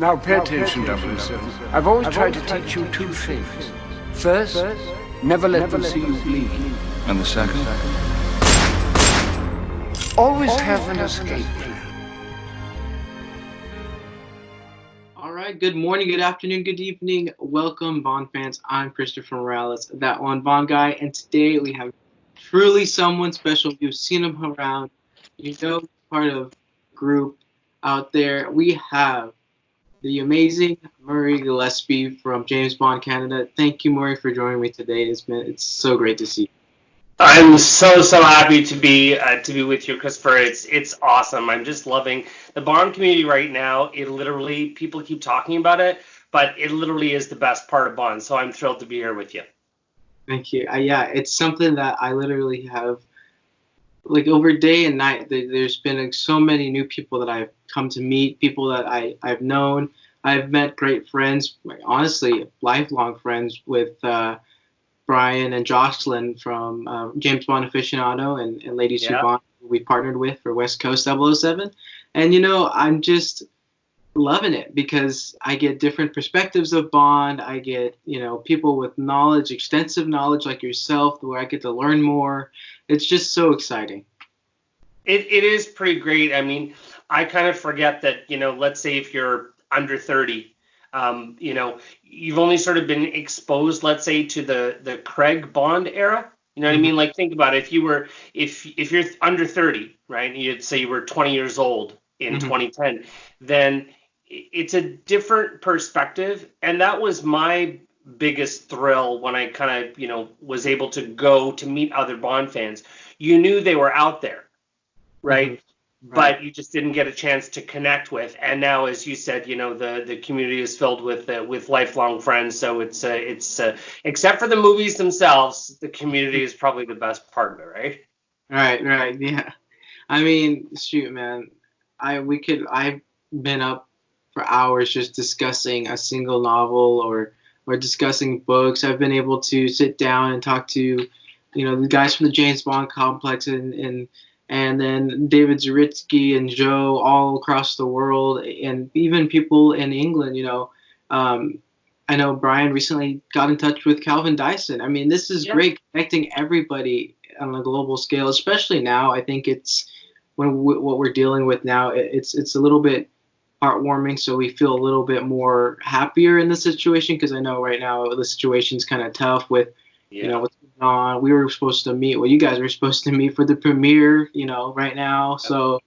Now pay attention, 007. I've always tried to teach you two things. First, never let them see you bleed. And the second? Always have an escape plan. All right, good morning, good afternoon, good evening. Welcome, Bond fans. I'm Christopher Morales, that one Bond guy, and today we have truly someone special. You've seen him around. You know, part of the group out there. We have the amazing Murray Gillespie from James Bond Canada. Thank you, Murray, for joining me today. It's so great to see you. I'm so happy to be with you, Christopher. It's awesome. I'm just loving the Bond community right now. It literally, people keep talking about it, but it literally is the best part of Bond. So I'm thrilled to be here with you. Thank you. Yeah, it's something that I literally have, like, over day and night. There's been like so many new people that I've come to meet, people that I've known. I've met great friends, like, honestly, lifelong friends with Brian and Jocelyn from James Bond Aficionado and Ladies Who Bond, we partnered with for West Coast 007. And, you know, I'm just loving it because I get different perspectives of Bond. I get, you know, people with knowledge, extensive knowledge like yourself, where I get to learn more. It's just so exciting. It is pretty great. I mean, I kind of forget that, you know, let's say if you're under 30, you know, you've only sort of been exposed, let's say, to the Craig Bond era. You know what I mean? Like, think about it. If you're under 30, right, you'd say you were 20 years old in 2010, then it's a different perspective. And that was my biggest thrill when I kind of, you know, was able to go to meet other Bond fans. You knew they were out there, right? But you just didn't get a chance to connect with. And now, as you said, you know, the community is filled with lifelong friends. So it's except for the movies themselves, the community is probably the best part of it, right? Right, yeah. I mean, shoot, man, I've been up for hours just discussing a single novel or discussing books. I've been able to sit down and talk to, you know, the guys from the James Bond complex and then David Zaritsky and Joe all across the world, and even people in England, you know. I know Brian recently got in touch with Calvin Dyson. I mean, this is great, connecting everybody on a global scale, especially now. I think it's what we're dealing with now. It's a little bit heartwarming, so we feel a little bit more happier in the situation, because I know right now the situation's kind of tough with, you know, what's going on. We were supposed to meet, well, you guys were supposed to meet for the premiere, you know, right now. So,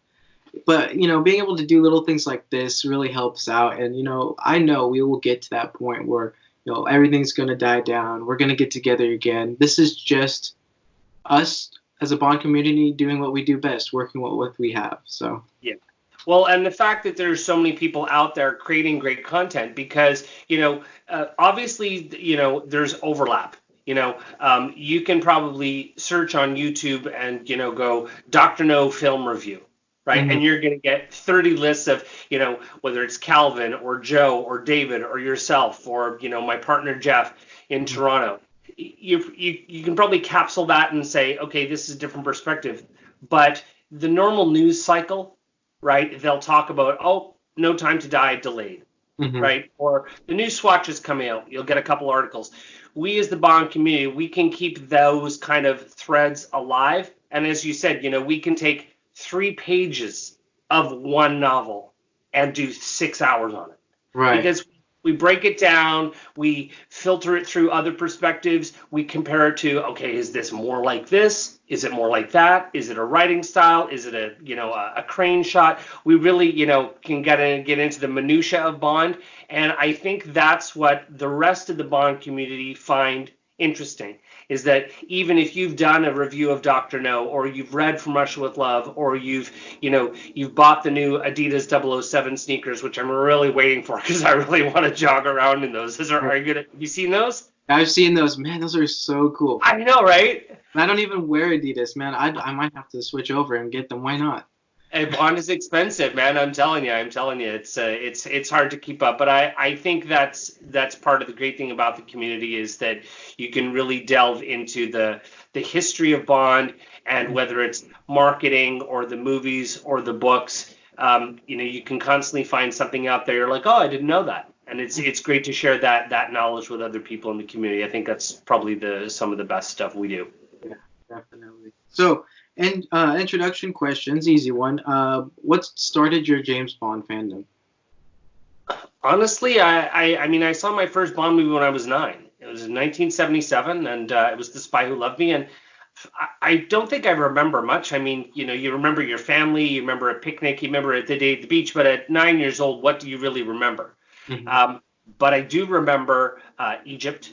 but, you know, being able to do little things like this really helps out. And, you know we will get to that point where, you know, everything's going to die down. We're going to get together again. This is just us as a Bond community doing what we do best, working with what we have. So, yeah. Well, and the fact that there's so many people out there creating great content, because, you know, obviously, you know, there's overlap. You know, you can probably search on YouTube and, you know, go Dr. No film review, right? And you're going to get 30 lists of, you know, whether it's Calvin or Joe or David or yourself or, you know, my partner Jeff in Toronto. You can probably capsule that and say, okay, this is a different perspective. But the normal news cycle, right, they'll talk about, oh, No Time to Die delayed, right? Or the new Swatch is coming out. You'll get a couple articles. We as the Bond community, we can keep those kind of threads alive. And as you said, you know, we can take 3 pages of one novel and do 6 hours on it. Right. Because we break it down, we filter it through other perspectives, we compare it to, okay, is this more like this? Is it more like that? Is it a writing style? Is it a crane shot? We really, you know, can get into the minutia of Bond. And I think that's what the rest of the Bond community find interesting, is that even if you've done a review of Dr. No, or you've read From Russia with Love, or you've bought the new Adidas 007 sneakers, which I'm really waiting for because I really want to jog around in those. Have you seen those? I've seen those. Man, those are so cool. I know, right? I don't even wear Adidas, man. I might have to switch over and get them. Why not? And Bond is expensive, man. I'm telling you, it's hard to keep up. But I think that's part of the great thing about the community, is that you can really delve into the history of Bond, and whether it's marketing or the movies or the books, you can constantly find something out there. You're like, oh, I didn't know that. And it's great to share that knowledge with other people in the community. I think that's probably some of the best stuff we do. Yeah, definitely. So, and introduction questions, easy one. What started your James Bond fandom? Honestly, I mean, I saw my first Bond movie when I was 9. It was in 1977, and it was The Spy Who Loved Me. And I don't think I remember much. I mean, you remember your family, you remember a picnic, you remember the day at the beach. But at 9 years old, what do you really remember? Mm-hmm. But I do remember Egypt,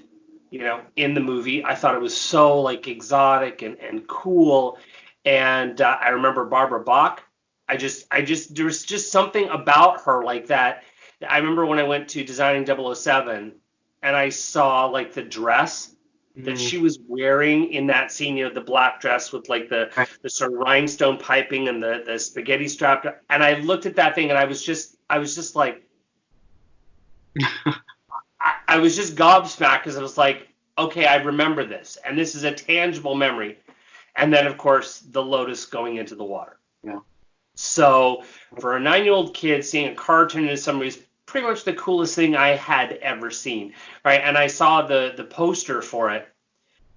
in the movie. I thought it was so like exotic and cool. And I remember Barbara Bach. There was just something about her like that. I remember when I went to Designing 007 and I saw like the dress that she was wearing in that scene, the black dress with like the sort of rhinestone piping and the spaghetti strap. And I looked at that thing and I was just like, I was just gobsmacked because I was like, okay, I remember this. And this is a tangible memory. And then, of course, the Lotus going into the water. Yeah. So for a 9-year-old kid, seeing a car turn into somebody is pretty much the coolest thing I had ever seen. Right. And I saw the poster for it.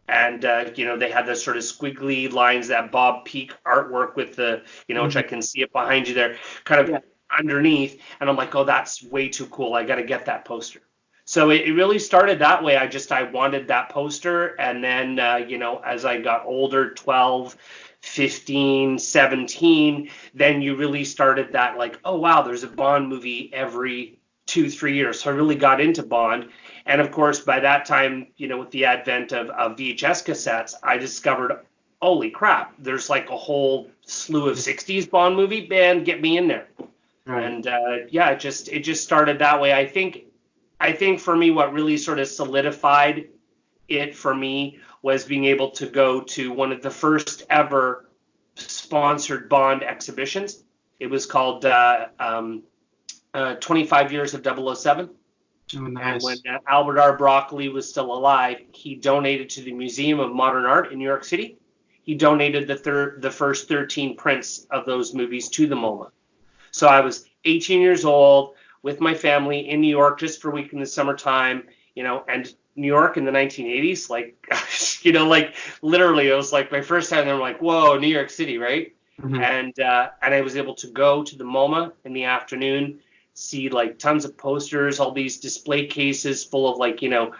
And, they had the sort of squiggly lines, that Bob Peak artwork with the, which I can see it behind you there, kind of underneath. And I'm like, oh, that's way too cool. I got to get that poster. So it really started that way. I wanted that poster. And then, as I got older, 12, 15, 17, then you really started that like, oh, wow, there's a Bond movie every 2-3 years. So I really got into Bond. And of course, by that time, with the advent of VHS cassettes, I discovered, holy crap, there's like a whole slew of 60s Bond movie. Man, get me in there. Right. And it just started that way. I think for me, what really sort of solidified it for me was being able to go to one of the first ever sponsored Bond exhibitions. It was called 25 Years of 007. Oh, nice. And when Albert R. Broccoli was still alive, he donated to the Museum of Modern Art in New York City. He donated the first 13 prints of those movies to the MoMA. So I was 18 years old with my family in New York just for a week in the summertime, and New York in the 1980s, like, like literally it was like my first time there. I'm like, whoa, New York City, right? Mm-hmm. And I was able to go to the MoMA in the afternoon, see like tons of posters, all these display cases full of like, the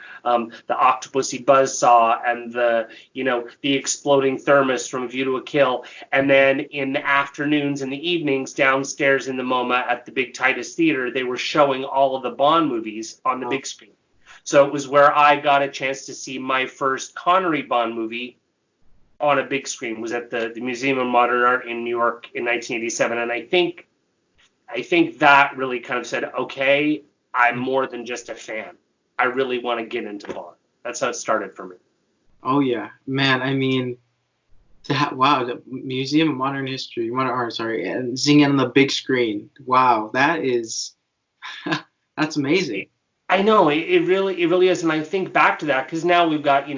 Octopussy buzzsaw and the exploding thermos from View to a Kill. And then in the afternoons and the evenings downstairs in the MoMA at the big Titus Theater, they were showing all of the Bond movies on the big screen. So it was where I got a chance to see my first Connery Bond movie on a big screen. It was at the Museum of Modern Art in New York in 1987. And I think that really kind of said, okay, I'm more than just a fan. I really want to get into Bond. That's how it started for me. Oh, yeah. Man, I mean, the Museum of Modern History, and seeing it on the big screen. Wow, that is, that's amazing. I know, it really is. And I think back to that because now we've got,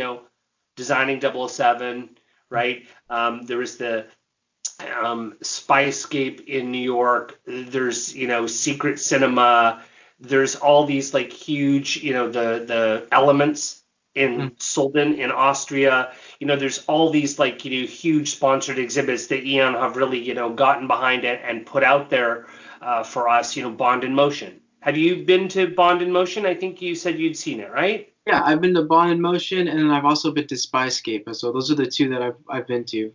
Designing 007, right? There was the Spyscape in New York. There's Secret Cinema. There's all these like huge the Elements in Solden in Austria. There's all these like huge sponsored exhibits that Eon have really gotten behind it and put out there for us. Bond in Motion. Have you been to Bond in Motion? I think you said you'd seen it, right? Yeah, I've been to Bond in Motion, and I've also been to Spyscape. So those are the two that I've been to.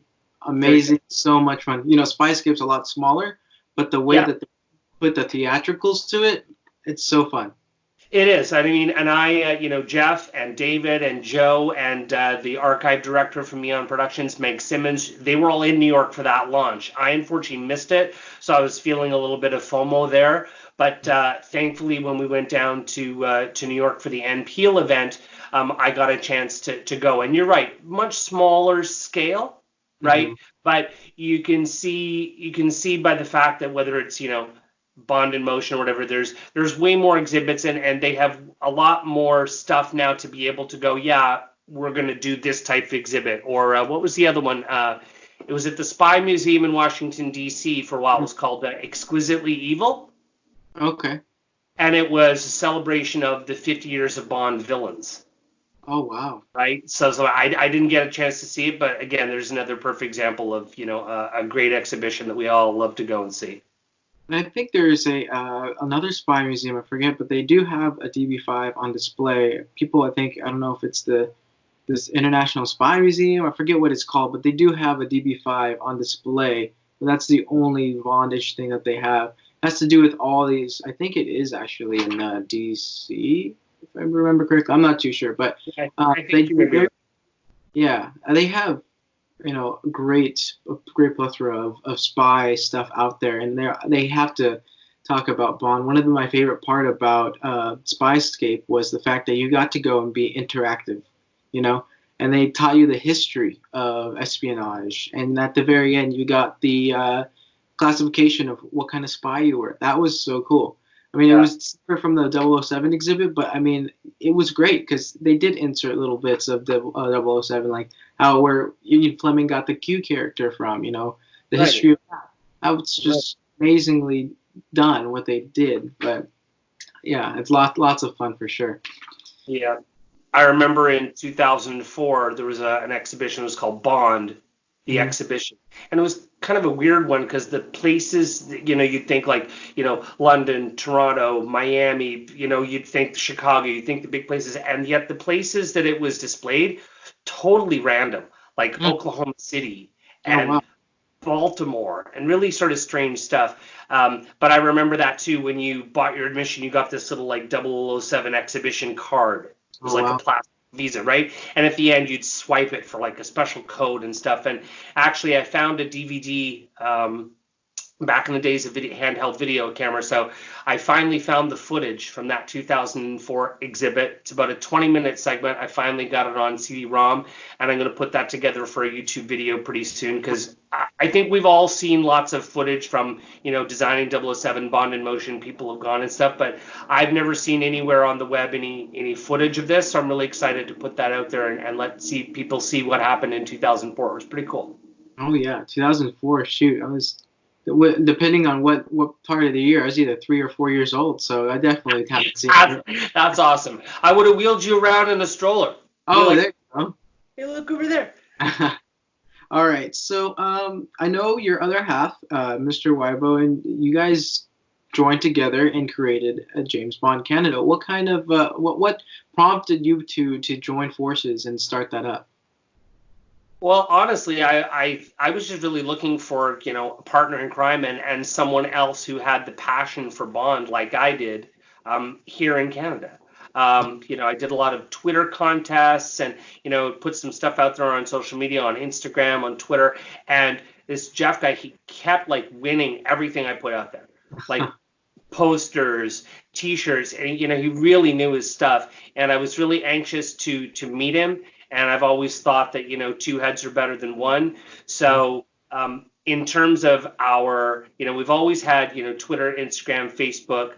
Amazing, so much fun. Spyscape's a lot smaller, but the way that they put the theatricals to it, it's so fun. It is. I mean, and I, Jeff and David and Joe and the archive director from Eon Productions, Meg Simmons, they were all in New York for that launch. I unfortunately missed it, so I was feeling a little bit of FOMO there. But thankfully, when we went down to New York for the Ann Peel event, I got a chance to go. And you're right, much smaller scale, right? Mm-hmm. But you can see by the fact that whether it's Bond in Motion or whatever, there's way more exhibits and they have a lot more stuff now to be able to go. Yeah, we're going to do this type of exhibit. Or what was the other one? It was at the Spy Museum in Washington, D.C. for a while. It was called Exquisitely Evil. Okay. And it was a celebration of the 50 years of Bond villains. Oh, wow. Right. So I didn't get a chance to see it. But again, there's another perfect example of, a great exhibition that we all love to go and see. And I think there's another spy museum, I forget, but they do have a DB5 on display. People, I don't know if it's this International Spy Museum, I forget what it's called, but they do have a DB5 on display. But that's the only Bondish thing that they have. It has to do with all these. I think it is actually in DC, if I remember correctly. I'm not too sure, but they have great plethora of spy stuff out there, and they have to talk about Bond. One of my favorite part about Spyscape was the fact that you got to go and be interactive, and they taught you the history of espionage, and at the very end you got the classification of what kind of spy you were. That was so cool. I mean, It was different from the 007 exhibit, but I mean, it was great because they did insert little bits of the 007, like where Ian Fleming got the Q character from, the history of that. That was just amazingly done what they did. But yeah, it's lots of fun for sure. Yeah, I remember in 2004 there was an exhibition. It was called Bond, the exhibition, and it was kind of a weird one because the places, you'd think like, London, Toronto, Miami, you'd think Chicago, you'd think the big places, and yet the places that it was displayed, totally random, like Oklahoma City and Baltimore, and really sort of strange stuff. But I remember that too, when you bought your admission, you got this little like 007 exhibition card. It was a plastic Visa, right? And at the end, you'd swipe it for like a special code and stuff. And actually, I found a DVD back in the days of handheld video camera. So I finally found the footage from that 2004 exhibit. It's about a 20-minute segment. I finally got it on CD-ROM, and I'm going to put that together for a YouTube video pretty soon, because I think we've all seen lots of footage from, designing 007, Bond in Motion. People have gone and stuff, but I've never seen anywhere on the web any footage of this. So I'm really excited to put that out there and let people see what happened in 2004. It was pretty cool. Oh yeah, 2004. Shoot, I was. Depending on what part of the year, I was either 3 or 4 years old, so I definitely haven't seen it. That's awesome. I would have wheeled you around in a stroller. Oh, there you go. Hey, look over there. All right, so I know your other half, Mr. Weibo, and you guys joined together and created a James Bond Canada. What kind of what prompted you to join forces and start that up? Well, honestly, I was just really looking for, a partner in crime and someone else who had the passion for Bond like I did here in Canada. I did a lot of Twitter contests and, put some stuff out there on social media, on Instagram, on Twitter. And this Jeff guy, he kept like winning everything I put out there, like posters, T-shirts, and, he really knew his stuff. And I was really anxious to meet him. And I've always thought that, two heads are better than one. So in terms of our, we've always had, Twitter, Instagram, Facebook.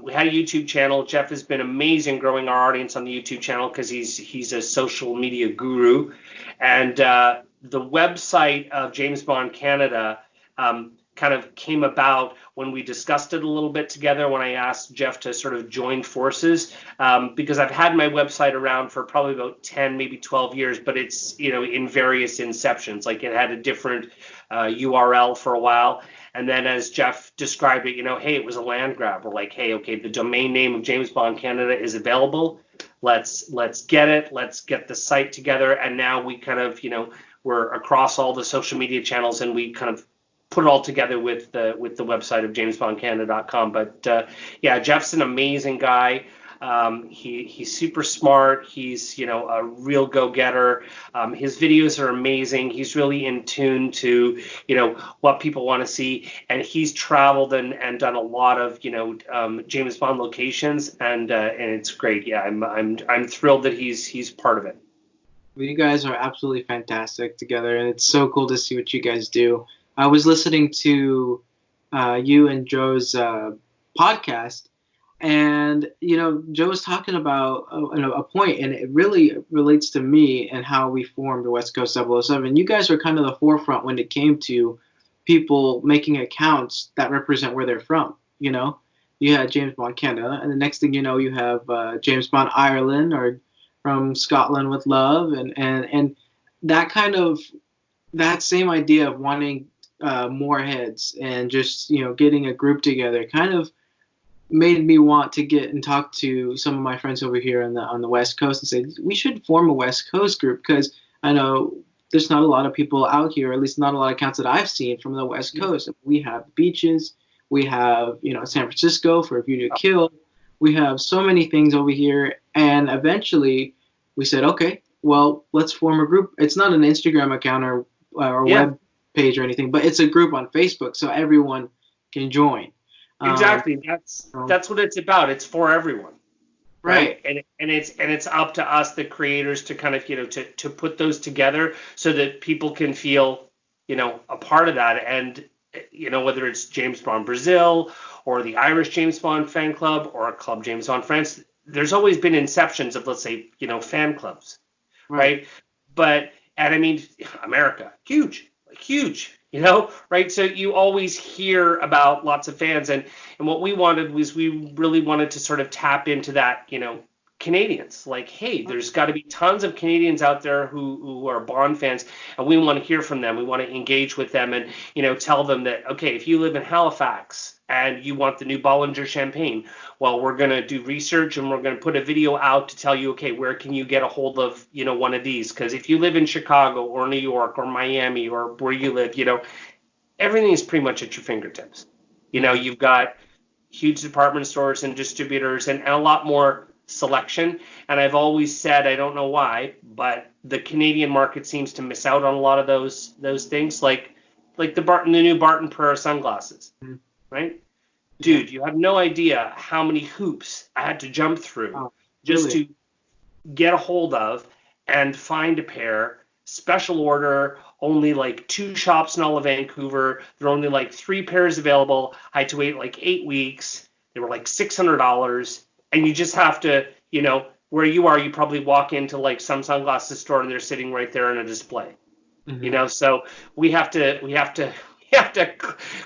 We had a YouTube channel. Jeff has been amazing growing our audience on the YouTube channel because he's a social media guru. And the website of James Bond Canada kind of came about when we discussed it a little bit together, when I asked Jeff to sort of join forces, because I've had my website around for probably about 10, maybe 12 years, but it's, in various inceptions. Like it had a different URL for a while. And then as Jeff described it, hey, it was a land grab. We're like, hey, okay, the domain name of James Bond Canada is available. Let's get it. Let's get the site together. And now we kind of, we're across all the social media channels, and we kind of put it all together with the website of jamesbondcanada.com. But Jeff's an amazing guy. He's super smart. He's a real go-getter. His videos are amazing. He's really in tune to what people want to see, and he's traveled and done a lot of James Bond locations, and it's great. Yeah, I'm thrilled that he's part of it. Well, you guys are absolutely fantastic together, and it's so cool to see what you guys do. I was listening to you and Joe's podcast, And Joe was talking about a point, and it really relates to me and how we formed the West Coast 007. You guys were kind of the forefront when it came to people making accounts that represent where they're from. You had James Bond Canada, and the next thing you know, you have James Bond Ireland, or from Scotland with Love, and that same idea of wanting more heads and just getting a group together kind of made me want to get and talk to some of my friends over here on the West Coast and say we should form a West Coast group, because I know there's not a lot of people out here, or at least not a lot of accounts that I've seen from the West Coast. We have beaches, we have San Francisco for A View to Kill, we have so many things over here, and eventually we said, okay, well, let's form a group. It's not an Instagram account or web page or anything, but it's a group on Facebook, so everyone can join. Exactly. That's what it's about. It's for everyone. Right. And it's up to us, the creators, to kind of, to put those together so that people can feel, a part of that. And, whether it's James Bond Brazil or the Irish James Bond fan club or Club James Bond France, there's always been inceptions of, let's say, fan clubs. Right. But, and I mean, America, huge. Right? So you always hear about lots of fans, and what we wanted was, we really wanted to sort of tap into that, Canadians. Like, hey, there's got to be tons of Canadians out there who are Bond fans, and we want to hear from them. We want to engage with them and, tell them that, okay, if you live in Halifax and you want the new Bollinger champagne, well, we're going to do research and we're going to put a video out to tell you, okay, where can you get a hold of, one of these? Because if you live in Chicago or New York or Miami or where you live, everything is pretty much at your fingertips. You've got huge department stores and distributors and a lot more selection. And I've always said, I don't know why, but the Canadian market seems to miss out on a lot of those things, like the new Barton Prairie sunglasses, right? Dude, you have no idea how many hoops I had to jump through just to get a hold of and find a pair. Special order, only like 2 shops in all of Vancouver. There are only like 3 pairs available. I had to wait like 8 weeks. They were like $600. And you just have to, where you are, you probably walk into like some sunglasses store and they're sitting right there on a display. So we have to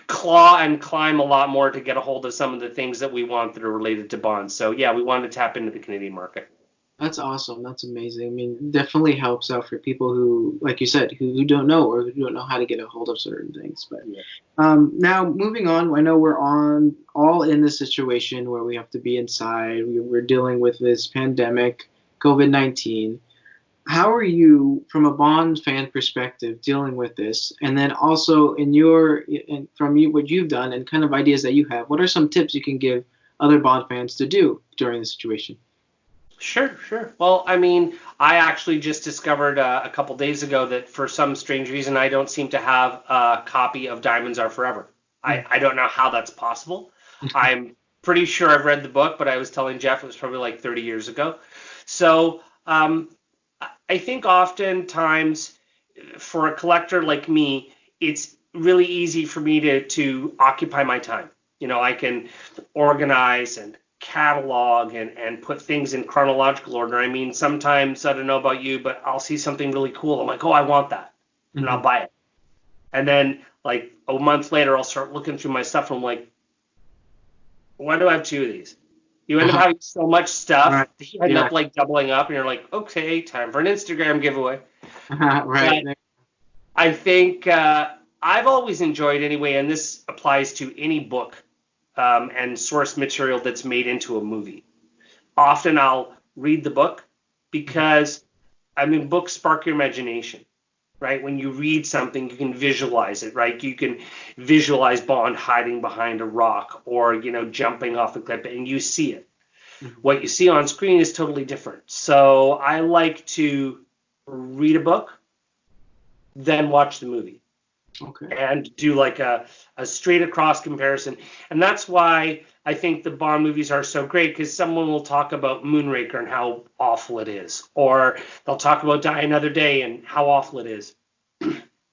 claw and climb a lot more to get a hold of some of the things that we want that are related to bonds. So yeah, we wanted to tap into the Canadian market. That's awesome. That's amazing. I mean, definitely helps out for people who, like you said, who don't know, or who don't know how to get a hold of certain things. But now moving on, I know we're all in this situation where we have to be inside. We're dealing with this pandemic, COVID-19. How are you, from a Bond fan perspective, dealing with this? And then also from what you've done and kind of ideas that you have, what are some tips you can give other Bond fans to do during this situation? Sure. Well, I mean, I actually just discovered a couple days ago that for some strange reason, I don't seem to have a copy of Diamonds Are Forever. I don't know how that's possible. I'm pretty sure I've read the book, but I was telling Jeff it was probably like 30 years ago. So I think oftentimes for a collector like me, it's really easy for me to occupy my time. I can organize and catalog and put things in chronological order. I mean, sometimes, I don't know about you, but I'll see something really cool. I'm like, oh, I want that. And I'll buy it. And then like a month later, I'll start looking through my stuff and I'm like, why do I have 2 of these? You end up having so much stuff that you end up like doubling up and you're like, okay, time for an Instagram giveaway. But I think I've always enjoyed anyway, and this applies to any book and source material that's made into a movie. Often I'll read the book because, books spark your imagination, right? When you read something, you can visualize it, right? You can visualize Bond hiding behind a rock or, jumping off a cliff, and you see it. What you see on screen is totally different. So I like to read a book, then watch the movie. Okay. And do like a straight across comparison. And that's why I think the Bond movies are so great, because someone will talk about Moonraker and how awful it is. Or they'll talk about Die Another Day and how awful it is.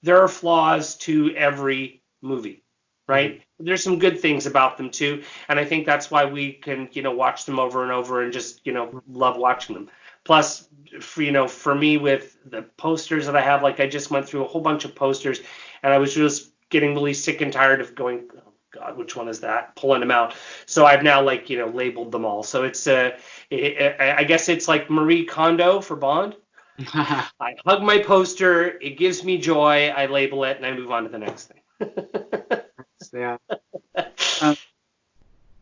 There are flaws to every movie. right? There's some good things about them too, and I think that's why we can, watch them over and over and just, love watching them. Plus, for me with the posters that I have, like I just went through a whole bunch of posters, and I was just getting really sick and tired of going, oh God, which one is that? Pulling them out. So I've now labeled them all. So it's I guess it's like Marie Kondo for Bond. I hug my poster, it gives me joy, I label it, and I move on to the next thing. Yeah.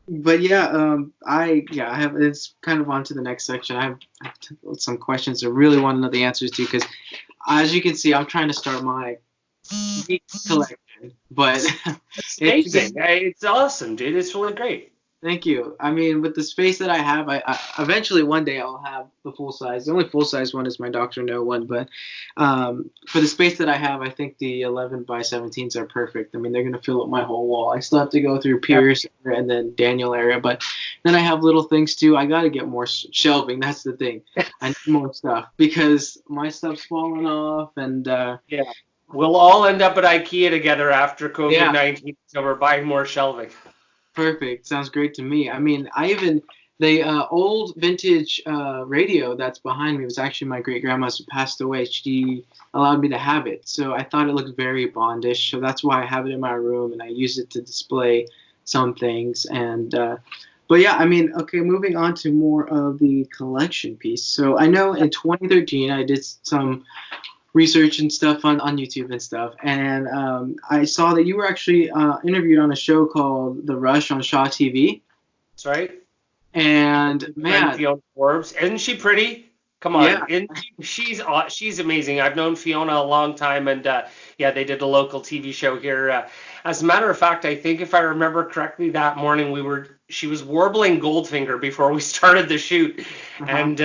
But yeah, I have, it's kind of on to the next section. I have some questions I really want to know the answers to, because as you can see, I'm trying to start my geek collection, but it's amazing. It's awesome, dude. It's really great. Thank you. I mean, with the space that I have, I eventually one day I'll have the full size. The only full size one is my Dr. No one, but for the space that I have, I think the 11 by 17s are perfect. I mean, they're gonna fill up my whole wall. I still have to go through Pierce and then Daniel area, but then I have little things too. I gotta get more shelving. That's the thing. I need more stuff because my stuff's falling off, and yeah, we'll all end up at IKEA together after COVID-19, so we're buying more shelving. Perfect. Sounds great to me. I mean, the old vintage radio that's behind me was actually my great grandma's who passed away. She allowed me to have it. So I thought it looked very Bondish. So that's why I have it in my room, and I use it to display some things. And but yeah, I mean, okay, moving on to more of the collection piece. So I know in 2013 I did some research and stuff on YouTube and stuff, and I saw that you were actually interviewed on a show called The Rush on Shaw TV. That's right. And man, Fiona Forbes, isn't she pretty? Come on, she's amazing. I've known Fiona a long time, and they did a local TV show here. As a matter of fact, I think if I remember correctly, that morning she was warbling Goldfinger before we started the shoot, and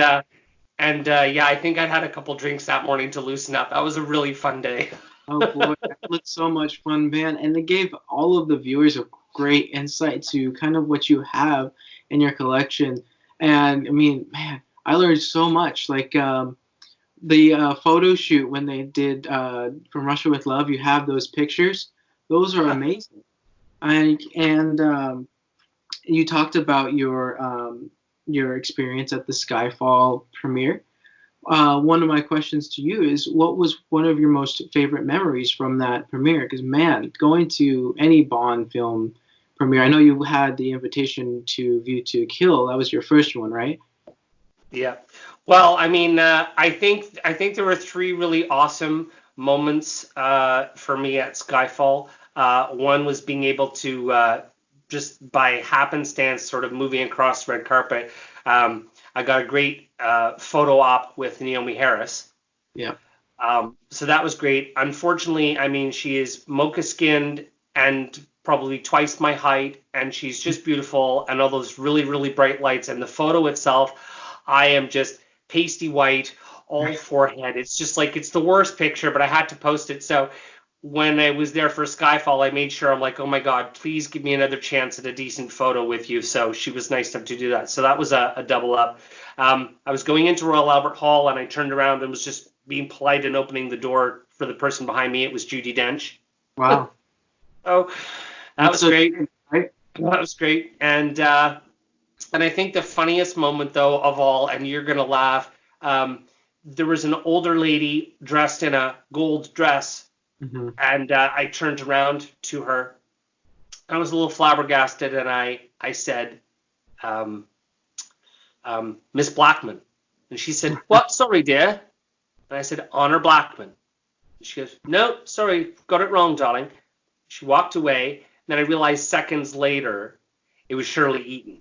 I think I'd had a couple drinks that morning to loosen up. That was a really fun day. Oh boy, that looked so much fun, man. And it gave all of the viewers a great insight to kind of what you have in your collection. And I mean, man, I learned so much. Like the photo shoot when they did From Russia with Love, you have those pictures. Those are amazing. And you talked about your experience at the Skyfall premiere. One of my questions to you is, what was one of your most favorite memories from that premiere? Because, man, going to any Bond film premiere, I know you had the invitation to View to Kill. That was your first one, right? Yeah. Well, I mean, I think there were three really awesome moments for me at Skyfall. One was being able to just by happenstance, sort of moving across the red carpet, I got a great photo op with Naomi Harris. Yeah. So that was great. Unfortunately, I mean, she is mocha skinned and probably twice my height, and she's just beautiful, and all those really, really bright lights. And the photo itself, I am just pasty white, all forehead. It's just like, it's the worst picture, but I had to post it. So when I was there for Skyfall, I made sure, I'm like, oh my God, please give me another chance at a decent photo with you. So she was nice enough to do that. So that was a double up. I was going into Royal Albert Hall, and I turned around and was just being polite and opening the door for the person behind me. It was Judi Dench. Wow. Oh, that was great. Right? That was great. And I think the funniest moment, though, of all, and you're going to laugh, there was an older lady dressed in a gold dress. Mm-hmm. And I turned around to her. I was a little flabbergasted, and I said, Miss Blackman. And she said, what? Sorry, dear. And I said, Honor Blackman. And she goes, no, sorry, got it wrong, darling. She walked away. And then I realized seconds later it was Shirley Eaton.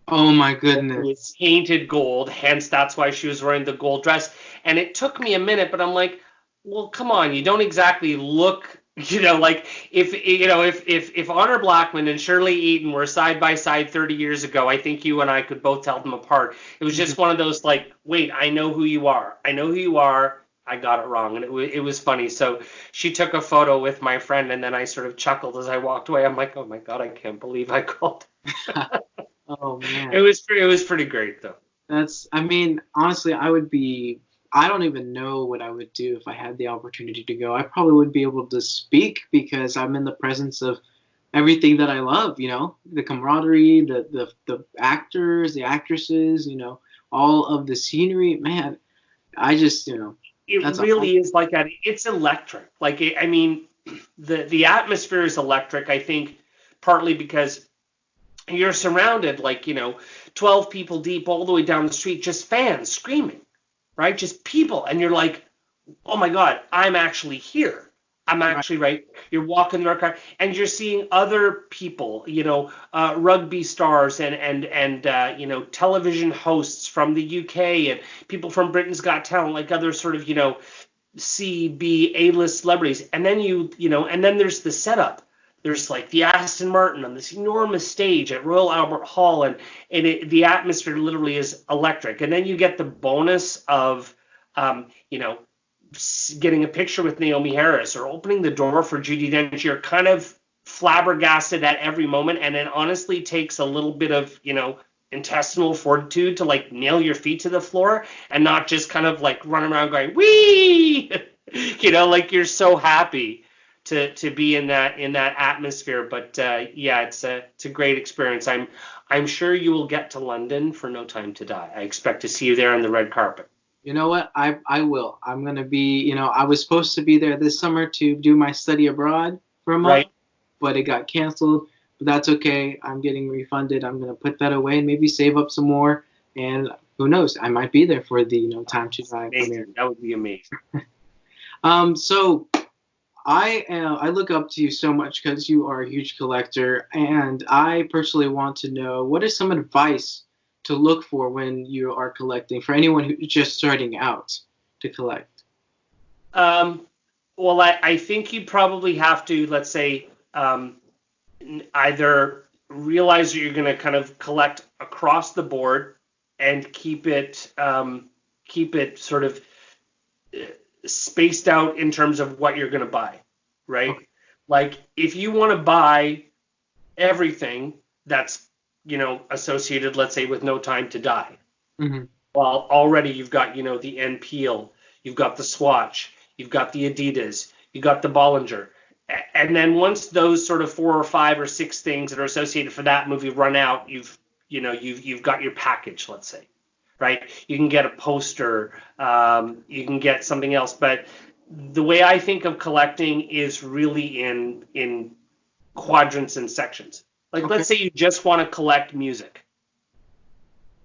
Oh, my goodness. It was painted gold, hence that's why she was wearing the gold dress. And it took me a minute, but I'm like, well, come on, you don't exactly look, like if Honor Blackman and Shirley Eaton were side by side 30 years ago, I think you and I could both tell them apart. It was just one of those like, wait, I know who you are. I know who you are. I got it wrong. And it was funny. So she took a photo with my friend, and then I sort of chuckled as I walked away. I'm like, oh my God, I can't believe I called. Oh man. It was pretty great though. I mean, honestly, I don't even know what I would do if I had the opportunity to go. I probably wouldn't be able to speak because I'm in the presence of everything that I love, the camaraderie, the actors, the actresses, all of the scenery. Man, I just, It that's really is like that. It's electric. I mean, the atmosphere is electric. I think partly because you're surrounded 12 people deep all the way down the street, just fans screaming, right? Just people, and you're like, oh my God, I'm actually here. I'm actually right. You're walking the car, and you're seeing other people, rugby stars and television hosts from the UK and people from Britain's Got Talent, like other sort of C, B, A-list celebrities, and then and then there's the setup. There's like the Aston Martin on this enormous stage at Royal Albert Hall, and the atmosphere literally is electric. And then you get the bonus of getting a picture with Naomi Harris or opening the door for Judi Dench. You're kind of flabbergasted at every moment, and it honestly takes a little bit of intestinal fortitude to nail your feet to the floor and not just kind of run around going wee. You're so happy to be in that atmosphere. But it's a great experience. I'm sure you will get to London for No Time to Die. I expect to see you there on the red carpet. You know what? I will. I'm going to be, I was supposed to be there this summer to do my study abroad for a month, but it got canceled. But that's okay. I'm getting refunded. I'm going to put that away and maybe save up some more. And who knows? I might be there for the No Time to Die premiere. That would be amazing. So I look up to you so much because you are a huge collector. And I personally want to know, what is some advice to look for when you are collecting for anyone who's just starting out to collect? Well, I think you probably have to, let's say, either realize that you're going to kind of collect across the board and keep it sort of spaced out in terms of what you're going to buy, right? Okay. Like if you want to buy everything that's associated, let's say, with No Time to Die. Mm-hmm. Well, already you've got, the N Peel, you've got the Swatch, you've got the Adidas, you've got the Bollinger. And then once those sort of 4 or 5 or 6 things that are associated for that movie run out, you've got your package, let's say, right? You can get a poster, you can get something else. But the way I think of collecting is really in quadrants and sections. Like, okay. Let's say you just want to collect music,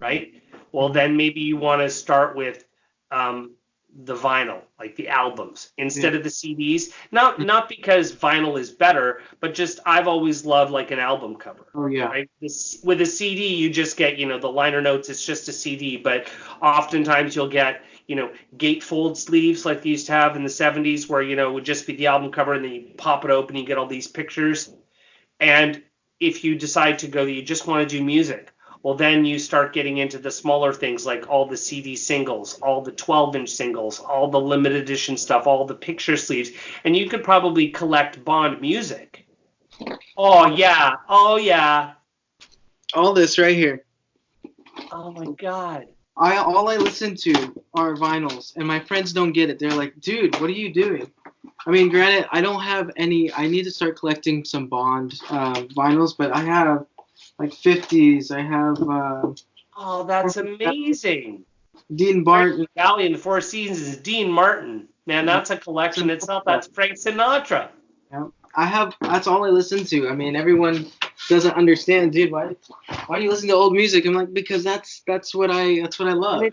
right? Well, then maybe you want to start with the vinyl, like the albums, instead of the CDs. Not because vinyl is better, but just I've always loved like an album cover. Oh, yeah. Right? With a CD, you just get, the liner notes. It's just a CD, but oftentimes you'll get, gatefold sleeves like they used to have in the 70s where, it would just be the album cover and then you pop it open and you get all these pictures. And if you decide to go, you just want to do music, well, then you start getting into the smaller things like all the CD singles, all the 12-inch singles, all the limited edition stuff, all the picture sleeves, and you could probably collect Bond music. Oh, yeah. All this right here. Oh, my God. All I listen to are vinyls, and my friends don't get it. They're like, dude, what are you doing? I mean, granted, I don't have any. I need to start collecting some Bond vinyls, but I have like 50s. I have. Oh, that's amazing. Dean Martin. Valley and Four Seasons is Dean Martin. Man, that's a collection itself. That's Frank Sinatra. Yeah, that's all I listen to. I mean, everyone doesn't understand, dude. Why do you listen to old music? I'm like, because that's what I love.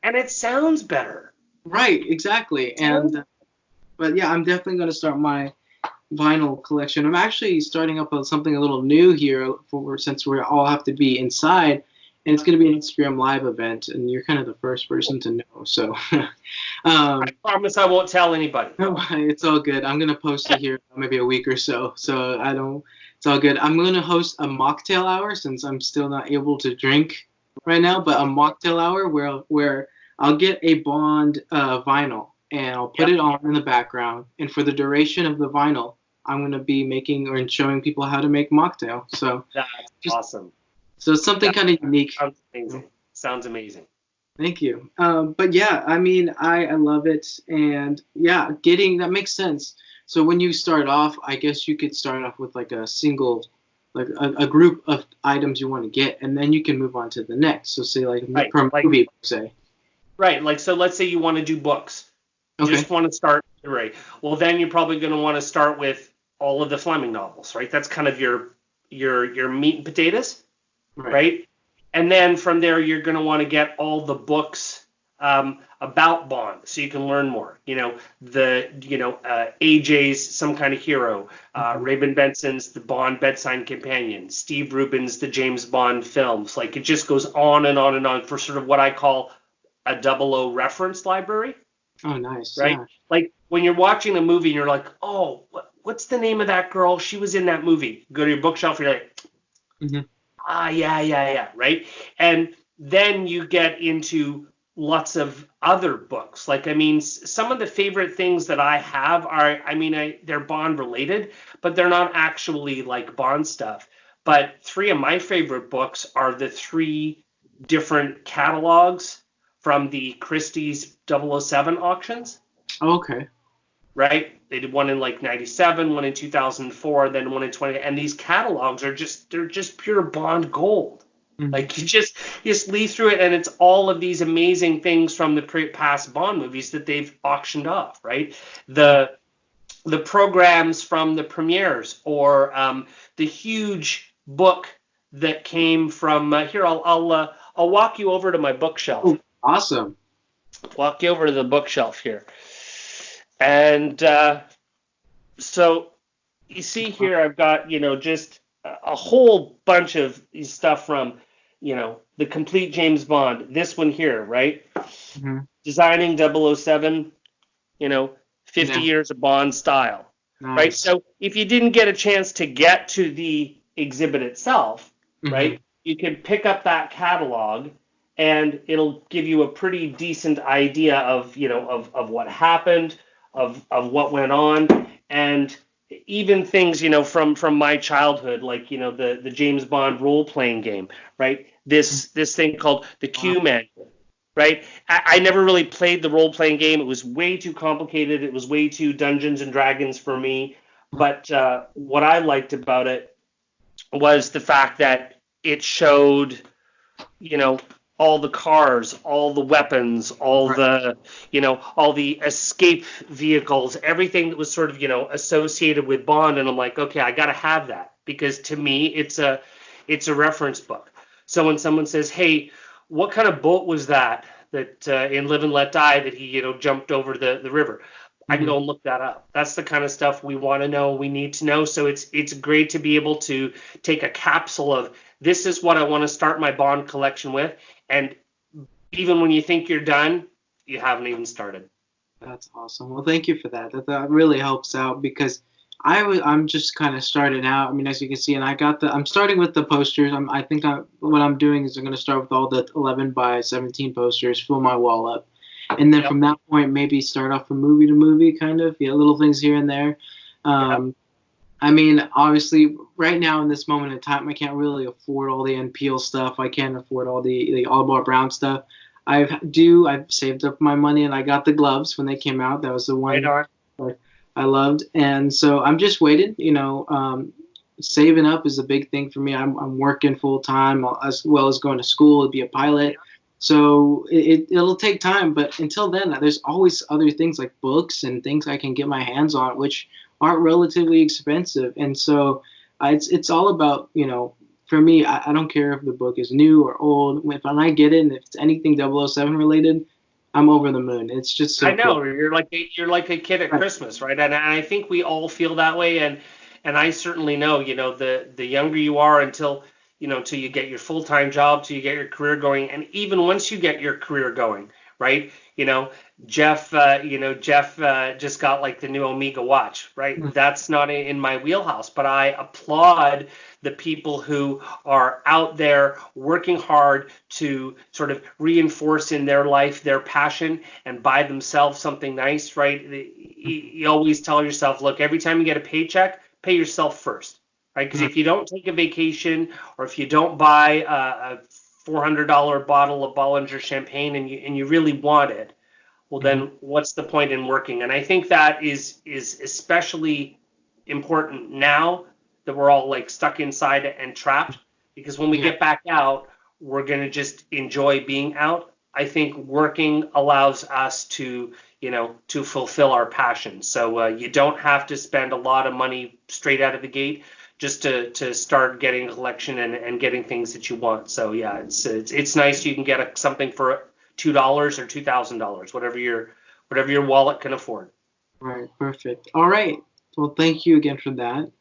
And it sounds better. Right, exactly. And but yeah, I'm definitely going to start my vinyl collection. I'm actually starting up with something a little new here since we all have to be inside, and it's going to be an Instagram live event, and you're kind of the first person to know. So I promise I won't tell anybody. No, it's all good. I'm going to post it here maybe a week or so. So it's all good. I'm going to host a mocktail hour since I'm still not able to drink right now, but a mocktail hour where I'll get a Bond vinyl. And I'll put it on in the background. And for the duration of the vinyl, I'm going to be making or showing people how to make mocktail. So that's awesome. So it's something kind of unique. Sounds amazing. Thank you. But yeah, I mean, I love it. And yeah, that makes sense. So when you start off, I guess you could start off with like a single, like a group of items you want to get, and then you can move on to the next. So say like Right. per movie, say. Right. Like, so let's say you want to do books. You Okay. just want to start, right? Well, then you're probably going to want to start with all of the Fleming novels, right? That's kind of your meat and potatoes, right? And then from there, you're going to want to get all the books about Bond, so you can learn more. AJ's Some Kind of Hero, Raven Benson's The Bond Bedside Companion, Steve Rubin's The James Bond Films. Like, it just goes on and on and on for sort of what I call a 00 reference library. Oh, nice. Right? Yeah. Like, when you're watching a movie and you're like, oh, what's the name of that girl? She was in that movie. Go to your bookshelf and you're like, yeah, right? And then you get into lots of other books. Like, I mean, some of the favorite things that I have are, they're Bond related, but they're not actually like Bond stuff. But 3 of my favorite books are the 3 different catalogs from the Christie's 007 auctions. Okay. Right? They did one in like 97, one in 2004, then one in 20. And these catalogs are they're just pure Bond gold. Like, you just leaf through it, and it's all of these amazing things from the past Bond movies that they've auctioned off, right? The programs from the premieres, or the huge book that came from here. I'll walk you over to my bookshelf. Oh, awesome. Walk you over to the bookshelf here. And so you see here, I've got, just a whole bunch of stuff from, the complete James Bond. This one here, right? Designing 007, 50 years of Bond style. Nice. Right? So if you didn't get a chance to get to the exhibit itself, right, you can pick up that catalog, and it'll give you a pretty decent idea of, of what happened, of what went on, and even things, from my childhood, like, the James Bond role-playing game, right? This thing called the Q Manual, right? I never really played the role-playing game. It was way too complicated. It was way too Dungeons and Dragons for me. But what I liked about it was the fact that it showed, all the cars, all the weapons, all the escape vehicles, everything that was sort of, associated with Bond. And I'm like, okay, I got to have that, because to me, it's a reference book. So when someone says, hey, what kind of boat was that in Live and Let Die that he, jumped over the river? I can go and look that up. That's the kind of stuff we want to know, we need to know. So it's great to be able to take a capsule of, this is what I want to start my Bond collection with. And even when you think you're done, you haven't even started. That's awesome. Well, thank you for that. That really helps out, because I'm just kind of starting out. I mean, as you can see, and I'm starting with the posters. What I'm doing is I'm going to start with all the 11 by 17 posters, fill my wall up. And then from that point, maybe start off from movie to movie, kind of, little things here and there. I mean, obviously, right now in this moment in time, I can't really afford all the NPL stuff. I can't afford all the Oliver Brown stuff. I've saved up my money, and I got the gloves when they came out. That was the one I loved, and so I'm just waiting. Saving up is a big thing for me. I'm working full time as well as going to school to be a pilot. So it'll take time, but until then, there's always other things like books and things I can get my hands on, which aren't relatively expensive. And so it's all about, for me, I don't care if the book is new or old. When I get it, and if it's anything 007 related, I'm over the moon. It's just so I know. cool. You're like a kid at Christmas, right? And I think we all feel that way. And I certainly know, the younger you are until you get your full-time job, till you get your career going. And even once you get your career going, right? Jeff just got like the new Omega watch, right? That's not in my wheelhouse, but I applaud the people who are out there working hard to sort of reinforce in their life their passion and buy themselves something nice, right? You always tell yourself, look, every time you get a paycheck, pay yourself first, right? Because if you don't take a vacation, or if you don't buy a $400 bottle of Bollinger champagne and you really want it, well, then what's the point in working? And I think that is especially important now that we're all like stuck inside and trapped, because when we get back out, we're going to just enjoy being out. I think working allows us to, to fulfill our passion. So you don't have to spend a lot of money straight out of the gate just to start getting a collection and getting things that you want. So yeah, it's nice. You can get something for $2 or $2,000, whatever your wallet can afford. Right, perfect. All right. Well, thank you again for that.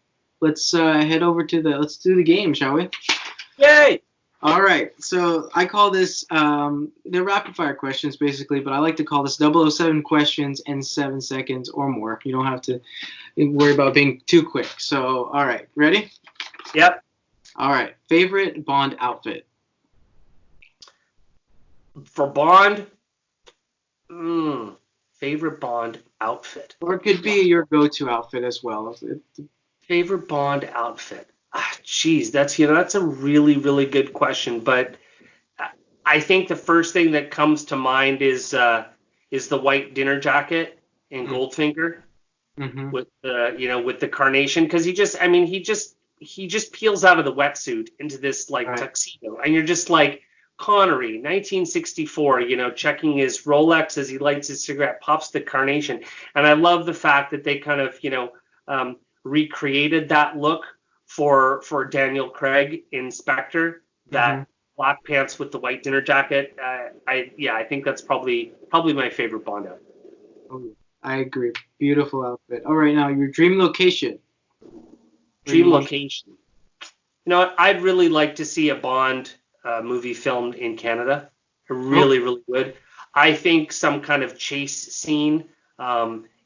Let's head over to let's do the game, shall we? Yay! All right. So I call this they're rapid fire questions basically, but I like to call this 007 questions in 7 seconds or more. You don't have to worry about being too quick. So, all right, ready? Yep. All right. Favorite Bond outfit? For Bond, favorite Bond outfit. Or it could be your go-to outfit as well. Favorite Bond outfit. Geez, that's a really, really good question. But I think the first thing that comes to mind is the white dinner jacket in Goldfinger with the carnation, because he just peels out of the wetsuit into this tuxedo, and you're just like, Connery, 1964, checking his Rolex as he lights his cigarette, pops the carnation. And I love the fact that they kind of, recreated that look for Daniel Craig in Spectre, that black pants with the white dinner jacket. I think that's probably my favorite Bond outfit. Oh, I agree. Beautiful outfit. All right, now your dream location. Dream location. I'd really like to see a Bond movie filmed in Canada. Really would. I think some kind of chase scene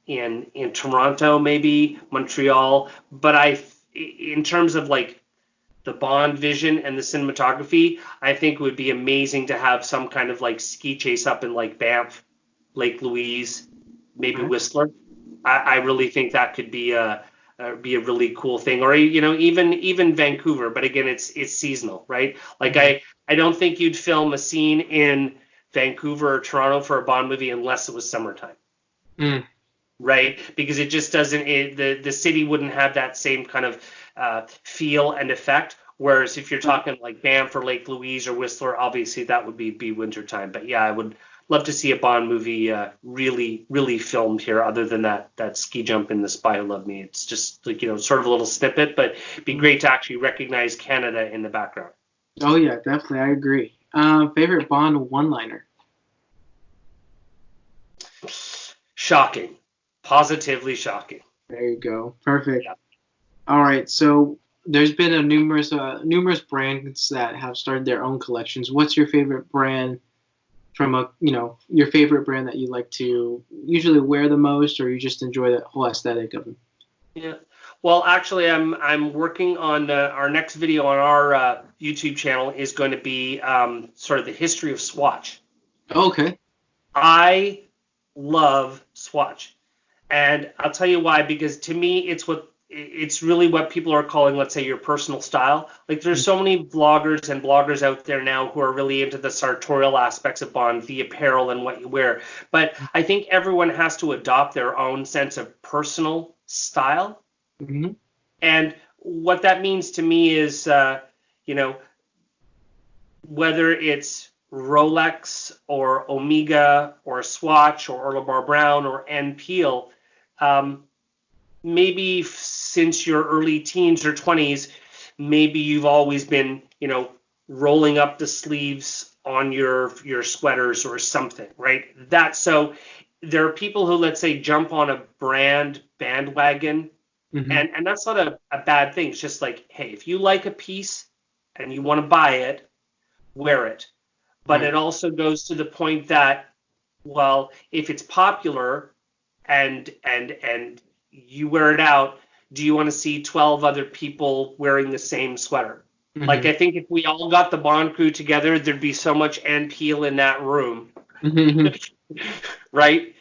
in Toronto, maybe Montreal. But in terms of like the Bond vision and the cinematography, I think it would be amazing to have some kind of like ski chase up in like Banff, Lake Louise, maybe Whistler. I really think that could be a really cool thing, or even Vancouver. But again, it's seasonal, right? Like I don't think you'd film a scene in Vancouver or Toronto for a Bond movie unless it was summertime, right? Because it just doesn't. The city wouldn't have that same kind of feel and effect. Whereas if you're talking like Banff or Lake Louise or Whistler, obviously that would be wintertime. But yeah, I would love to see a Bond movie really filmed here, other than that ski jump in The Spy Who Loved Me. It's just like, sort of a little snippet, but it'd be great to actually recognize Canada in the background. Oh yeah, definitely, I agree. Favorite Bond one-liner? Shocking. Positively shocking. There you go. Perfect. Yeah. All right, so there's been numerous brands that have started their own collections. What's your favorite brand from your favorite brand that you like to usually wear the most, or you just enjoy the whole aesthetic of them? Yeah. Well, actually, I'm working on our next video on our YouTube channel is going to be sort of the history of Swatch. Okay. I love Swatch, and I'll tell you why. Because to me, it's really what people are calling, let's say, your personal style. Like, there's so many vloggers and bloggers out there now who are really into the sartorial aspects of Bond, the apparel and what you wear. But I think everyone has to adopt their own sense of personal style. Mm-hmm. And what that means to me is, whether it's Rolex or Omega or Swatch or Orlebar Brown or N. Peel, maybe since your early teens or 20s, maybe you've always been, rolling up the sleeves on your sweaters or something, right? So there are people who, let's say, jump on a brand bandwagon. Mm-hmm. And that's not a bad thing. It's just like, hey, if you like a piece and you want to buy it, wear it. But it also goes to the point that, well, if it's popular and you wear it out, do you want to see 12 other people wearing the same sweater? Mm-hmm. Like, I think if we all got the Bond crew together, there'd be so much Ann Peel in that room. Mm-hmm. Right?